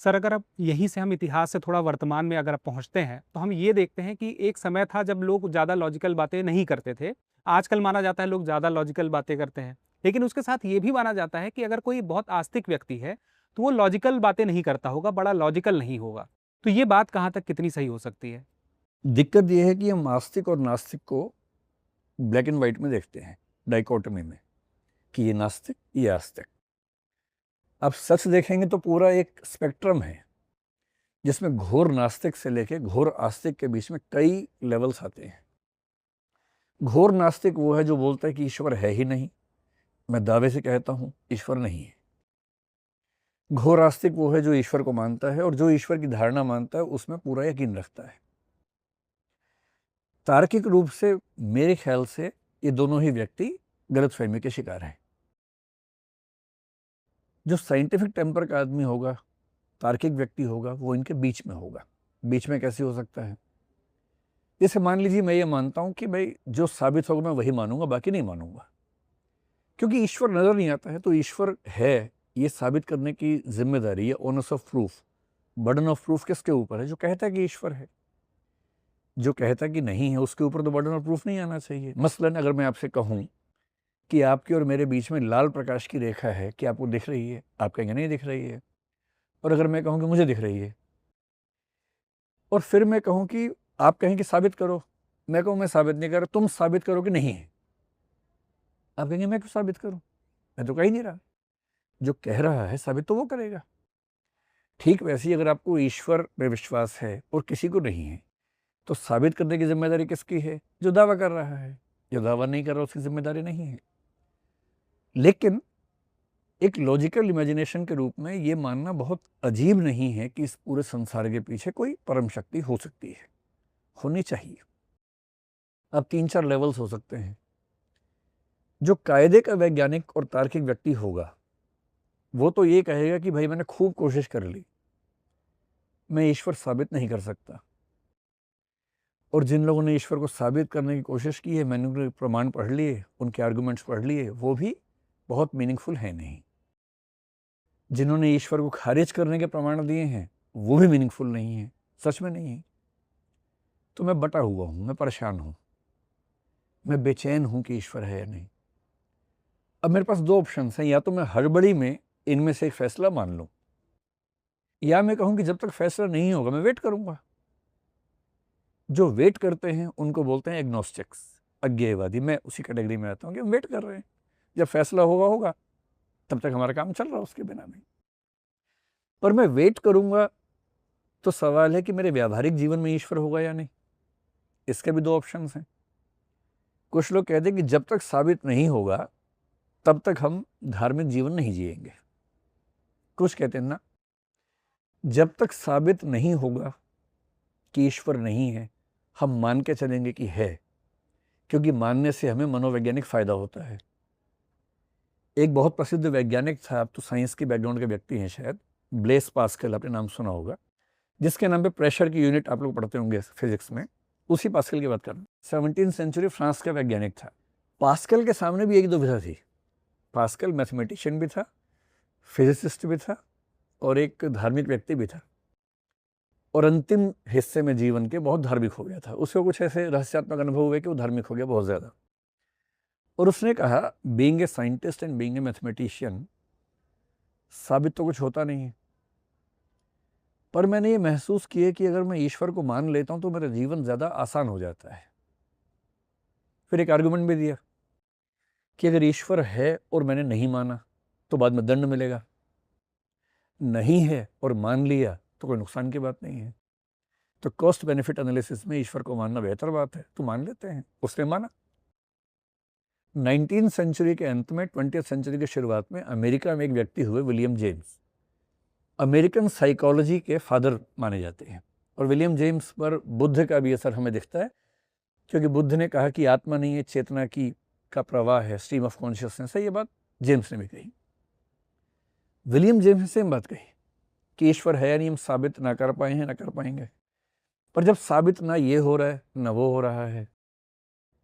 Sir, अगर अब यहीं से हम इतिहास से थोड़ा वर्तमान में अगर पहुँचते हैं, तो हम ये देखते हैं कि एक समय था जब लोग ज़्यादा लॉजिकल बातें नहीं करते थे। आजकल माना जाता है लोग ज़्यादा लॉजिकल बातें करते हैं। लेकिन उसके साथ ये भी माना जाता है कि अगर कोई बहुत आस्तिक व्यक्ति है, तो वो लॉजिकल बातें नहीं करता होगा, बड़ा लॉजिकल नहीं होगा। तो ये बात कहाँ तक कितनी सही हो सकती है? दिक्कत ये है कि हम आस्तिक और नास्तिक को ब्लैक एंड व्हाइट में देखते हैं, डाइकोटमी में, कि ये नास्तिक, ये आस्तिक। आप सच देखेंगे तो पूरा एक स्पेक्ट्रम है, जिसमें घोर नास्तिक से लेके घोर आस्तिक के बीच में कई लेवल्स आते हैं। घोर नास्तिक वो है जो बोलता है कि ईश्वर है ही नहीं। मैं दावे से कहता हूं ईश्वर नहीं है। घोर आस्तिक वो है जो ईश्वर को मानता है और जो ईश्वर की धारणा मानता है उसमें पूरा यकीन रखता है। तार्किक रूप से मेरे ख्याल से ये दोनों ही व्यक्ति गलतफहमी के शिकार हैं। जो साइंटिफिक टेम्पर का आदमी होगा, तार्किक व्यक्ति होगा, वो इनके बीच में होगा। बीच में कैसे हो सकता है? जैसे मान लीजिए मैं ये मानता हूं कि भाई जो साबित होगा मैं वही मानूंगा, बाकी नहीं मानूंगा, क्योंकि ईश्वर नजर नहीं आता है। तो ईश्वर है ये साबित करने की जिम्मेदारी है, honours of proof, burden of proof किसके ऊपर है? जो कहता है कि ईश्वर है। जो कहता है कि नहीं है उसके ऊपर तो बर्डन ऑफ प्रूफ नहीं आना चाहिए। मसलन अगर मैं आपसे कहूं कि आपके और मेरे बीच में लाल प्रकाश की रेखा है, कि आपको दिख रही है? आप कहेंगे नहीं दिख रही है। और अगर मैं कहूं कि मुझे दिख रही है, और फिर मैं कहूं कि आप कहें कि साबित करो, मैं कहूं मैं साबित नहीं कर रहा, तुम साबित करो कि नहीं है। आप कहेंगे मैं क्यों साबित करूं, मैं तो कह ही नहीं रहा। जो कह रहा है साबित तो वो करेगा। ठीक वैसे ही अगर आपको ईश्वर में विश्वास है और किसी को नहीं है, तो साबित करने की जिम्मेदारी किसकी है? जो दावा कर रहा है। जो दावा नहीं कर रहा उसकी जिम्मेदारी नहीं है। लेकिन एक लॉजिकल इमेजिनेशन के रूप में ये मानना बहुत अजीब नहीं है कि इस पूरे संसार के पीछे कोई परम शक्ति हो सकती है, होनी चाहिए। अब 3-4 लेवल्स हो सकते हैं। जो कायदे का वैज्ञानिक और तार्किक व्यक्ति होगा, वो तो ये कहेगा कि भाई मैंने खूब कोशिश कर ली, मैं ईश्वर साबित नहीं कर सकता। और जिन लोगों ने ईश्वर को साबित करने की कोशिश की है, मैंने उनके प्रमाण पढ़ लिए, उनके आर्गूमेंट्स पढ़ लिए, वो भी बहुत मीनिंगफुल है नहीं। जिन्होंने ईश्वर को खारिज करने के प्रमाण दिए हैं, वो भी मीनिंगफुल नहीं है, सच में नहीं है। तो मैं बटा हुआ हूं, मैं परेशान हूं, मैं बेचैन हूं कि ईश्वर है या नहीं। अब मेरे पास दो ऑप्शन हैं, या तो मैं हड़बड़ी में इनमें से एक फैसला मान लूं, या मैं कहूं कि जब तक फैसला नहीं होगा मैं वेट करूंगा। जो वेट करते हैं उनको बोलते हैं एग्नोस्टिक्स, अज्ञेयवादी। मैं उसी कैटेगरी में आता हूं कि हम वेट कर रहे हैं, जब फैसला होगा होगा, तब तक हमारा काम चल रहा है उसके बिना नहीं। पर मैं वेट करूंगा तो सवाल है कि मेरे व्यावहारिक जीवन में ईश्वर होगा या नहीं। इसके भी दो ऑप्शंस हैं। कुछ लोग कहते हैं कि जब तक साबित नहीं होगा तब तक हम धार्मिक जीवन नहीं जिएंगे। कुछ कहते हैं ना, जब तक साबित नहीं होगा कि ईश्वर नहीं है, हम मान के चलेंगे कि है, क्योंकि मानने से हमें मनोवैज्ञानिक फायदा होता है। एक बहुत प्रसिद्ध वैज्ञानिक था, आप तो साइंस के बैकग्राउंड के व्यक्ति हैं शायद, ब्लेस पास्कल, आपने नाम सुना होगा, जिसके नाम पे प्रेशर की यूनिट आप लोग पढ़ते होंगे फिजिक्स में। उसी पास्कल की बात कर रहे हैं। 17वीं सेंचुरी फ्रांस का वैज्ञानिक था। पास्कल के सामने भी एक दुविधा थी। पास्कल मैथमेटिशियन भी था, फिजिसिस्ट भी था, और एक धार्मिक व्यक्ति भी था, और अंतिम हिस्से में जीवन के बहुत धार्मिक हो गया था। उसको कुछ ऐसे रहस्यात्मक अनुभव हुए कि वो धार्मिक हो गया बहुत ज़्यादा। और उसने कहा, being a scientist and being a mathematician, साबित तो कुछ होता नहीं है, पर मैंने ये महसूस किया कि अगर मैं ईश्वर को मान लेता हूं तो मेरा जीवन ज़्यादा आसान हो जाता है। फिर एक आर्गुमेंट भी दिया कि अगर ईश्वर है और मैंने नहीं माना तो बाद में दंड मिलेगा, नहीं है और मान लिया तो कोई नुकसान की बात नहीं है। तो कॉस्ट बेनिफिट एनालिसिस में ईश्वर को मानना बेहतर बात है, तो मान लेते हैं। उसने माना। 19वीं सेंचुरी के अंत में, 20वीं सेंचुरी की शुरुआत में अमेरिका में एक व्यक्ति हुए, विलियम जेम्स, अमेरिकन साइकोलॉजी के फादर माने जाते हैं। और विलियम जेम्स पर बुद्ध का भी असर हमें दिखता है, क्योंकि बुद्ध ने कहा कि आत्मा नहीं है, चेतना की का प्रवाह है, स्ट्रीम ऑफ कॉन्शियसनेस है। ये बात जेम्स ने भी कही। विलियम जेम्स ने सेम बात कही कि ईश्वर है या नहीं हम साबित ना कर पाए हैं, ना कर पाएंगे। पर जब साबित ना ये हो रहा है ना वो हो रहा है,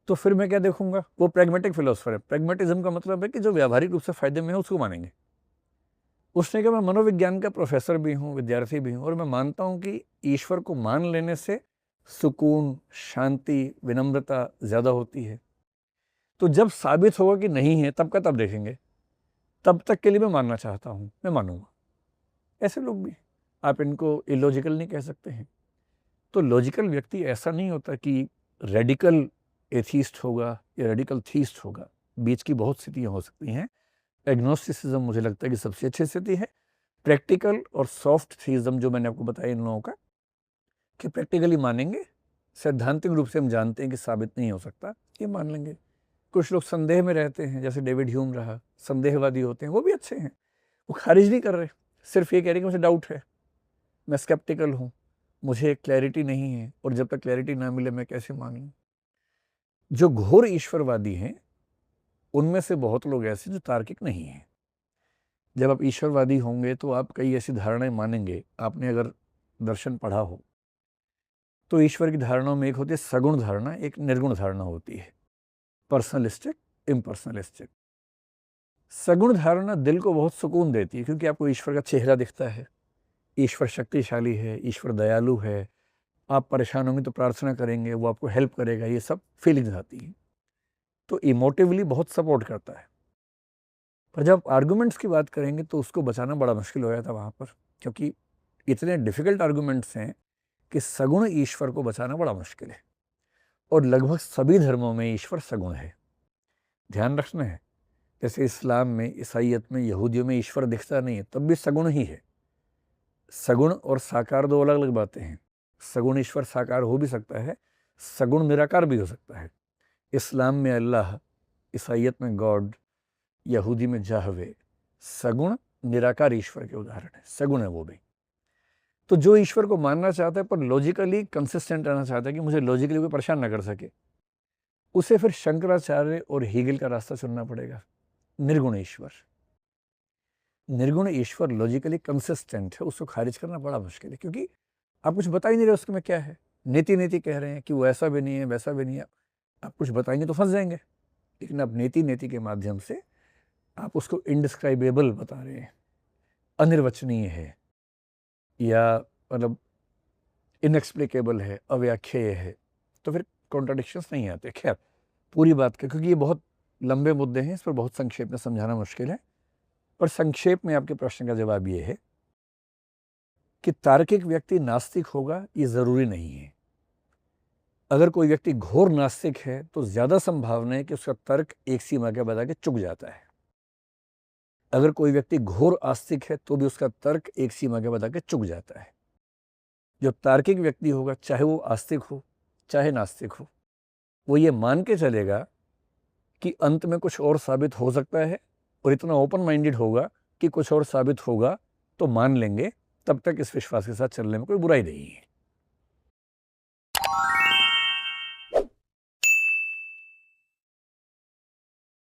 तो फिर मैं क्या देखूंगा? वो प्रैग्मेटिक फिलोसफर है। प्रैग्मेटिज्म का मतलब है कि जो व्यावहारिक रूप से फायदे में है उसको मानेंगे। उसने कहा मैं मनोविज्ञान का प्रोफेसर भी हूँ, विद्यार्थी भी हूँ, और मैं मानता हूँ कि ईश्वर को मान लेने से सुकून, शांति, विनम्रता ज़्यादा होती है। तो जब साबित होगा कि नहीं है तब का तब देखेंगे, तब तक के लिए मैं मानना चाहता हूँ, मैं मानूंगा। ऐसे लोग भी, आप इनको इलॉजिकल नहीं कह सकते हैं। तो लॉजिकल व्यक्ति ऐसा नहीं होता कि रेडिकल एथीस्ट होगा या रेडिकल थीस्ट होगा। बीच की बहुत स्थितियाँ हो सकती हैं। एग्नोस्टिसिज्म मुझे लगता है कि सबसे अच्छी स्थिति है। प्रैक्टिकल और सॉफ्ट थीइज्म जो मैंने आपको बताया इन लोगों का, कि प्रैक्टिकली मानेंगे, सैद्धांतिक रूप से हम जानते हैं कि साबित नहीं हो सकता, ये मान लेंगे। कुछ लोग संदेह में रहते हैं, जैसे डेविड ह्यूम रहा, संदेहवादी होते हैं, वो भी अच्छे हैं। वो खारिज नहीं कर रहे, सिर्फ ये कह रहे हैं कि मुझे डाउट है, मैं स्केप्टिकल हूँ, मुझे क्लैरिटी नहीं है, और जब तक क्लैरिटी ना मिले मैं कैसे मान लूँ। जो घोर ईश्वरवादी हैं उनमें से बहुत लोग ऐसे जो तार्किक नहीं हैं। जब आप ईश्वरवादी होंगे तो आप कई ऐसी धारणाएं मानेंगे। आपने अगर दर्शन पढ़ा हो तो ईश्वर की धारणाओं में एक होती है सगुण धारणा, एक निर्गुण धारणा होती है, पर्सनलिस्टिक, इम्पर्सनलिस्टिक। सगुण धारणा दिल को बहुत सुकून देती है, क्योंकि आपको ईश्वर का चेहरा दिखता है, ईश्वर शक्तिशाली है, ईश्वर दयालु है, आप परेशान होंगे तो प्रार्थना करेंगे, वो आपको हेल्प करेगा, ये सब फीलिंग्स आती है, तो इमोटिवली बहुत सपोर्ट करता है। पर जब आर्गूमेंट्स की बात करेंगे तो उसको बचाना बड़ा मुश्किल हो जाता वहाँ पर, क्योंकि इतने डिफ़िकल्ट आर्गूमेंट्स हैं कि सगुण ईश्वर को बचाना बड़ा मुश्किल है। और लगभग सभी धर्मों में ईश्वर सगुण है। ध्यान रखना है, जैसे इस्लाम में, ईसाइयत में, यहूदियों में ईश्वर दिखता नहीं है, तब भी सगुण ही है। सगुण और साकार दो अलग अलग बातें हैं। सगुण ईश्वर साकार हो भी सकता है, सगुण निराकार भी हो सकता है। इस्लाम में अल्लाह, ईसाइयत में गॉड, यहूदी में जाहवे, सगुण निराकार ईश्वर के उदाहरण है, सगुण है वो भी। तो जो ईश्वर को मानना चाहता है पर लॉजिकली कंसिस्टेंट रहना चाहता है कि मुझे लॉजिकली कोई परेशान ना कर सके, उसे फिर शंकराचार्य और हीगल का रास्ता चुनना पड़ेगा, निर्गुण ईश्वर। निर्गुण ईश्वर लॉजिकली कंसिस्टेंट है, उसको खारिज करना बड़ा मुश्किल है, क्योंकि आप कुछ बता ही नहीं रहे उसके में क्या है। नीति नीति कह रहे हैं कि वो ऐसा भी नहीं है, वैसा भी नहीं है, आप कुछ बताएंगे तो फंस जाएंगे। लेकिन आप नीति नीति के माध्यम से आप उसको इनडिस्क्राइबेबल बता रहे हैं, अनिर्वचनीय है, या मतलब इनएक्सप्लिकेबल है, अव्याख्येय है, तो फिर कॉन्ट्राडिक्शंस नहीं आते। खैर, पूरी बात का, क्योंकि ये बहुत लंबे मुद्दे हैं, इस पर बहुत संक्षेप में समझाना मुश्किल है, पर संक्षेप में आपके प्रश्न का जवाब ये है कि तार्किक व्यक्ति नास्तिक होगा ये ज़रूरी नहीं है। अगर कोई व्यक्ति घोर नास्तिक है तो ज़्यादा संभावना है कि उसका तर्क एक सीमा के बाद आके चुक जाता है। अगर कोई व्यक्ति घोर आस्तिक है तो भी उसका तर्क एक सीमा के बाद आके चुक जाता है। जो तार्किक व्यक्ति होगा, चाहे वो आस्तिक हो चाहे नास्तिक हो, वो ये मान के चलेगा कि अंत में कुछ और साबित हो सकता है, और इतना ओपन माइंडेड होगा कि कुछ और साबित होगा तो मान लेंगे। तब तक इस विश्वास के साथ चलने में कोई बुराई नहीं है।